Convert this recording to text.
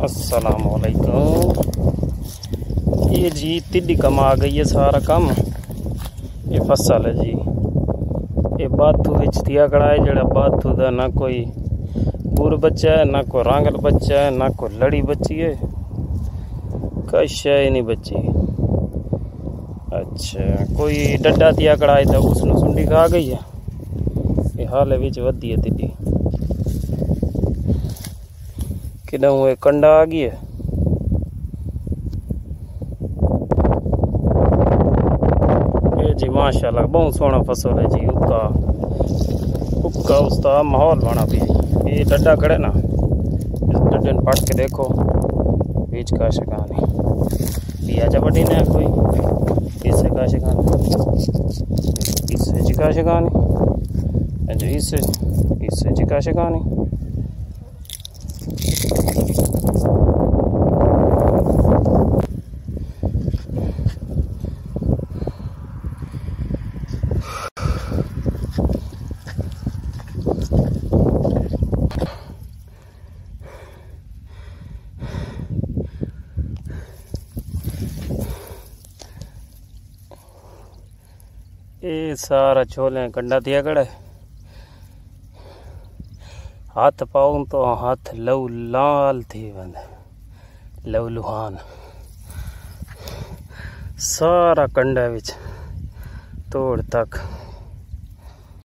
अस्सलामुअलैकुम। ये जी तिड्डी कम आ गई है, सारा कम ये फसल है जी। ये बाथू विच दिया कड़ा है जड़ा बाथू दा ना कोई बुर बच्चा है, ना कोई रांगल बच्चा है, ना कोई लड़ी बच्ची है, कई शय नहीं बच्ची। अच्छा कोई डड्डा दिया कड़ा है तो उसने सुंडी खा गई है। ये हाल विच वधी है तिड्डी कि कंडा आ गई है। ये जी माशाल्लाह बहुत सोहना फसल है जी। उक्का उसका माहौल बना भी। ये डड्डा खड़े ना, इस डड्डे ने पट के देखो बीच का शिकानी पिया चपटी ने कोई इससे का शिकानी, इससे चिका शिकानी, जो इससे चिका शिकानी। ये सारा छोले कंडा दिया कड़ा है। हाथ पाऊं तो हाथ लव लाल थी बंद, लव लुहान सारा कंडा विच तोड़ तक।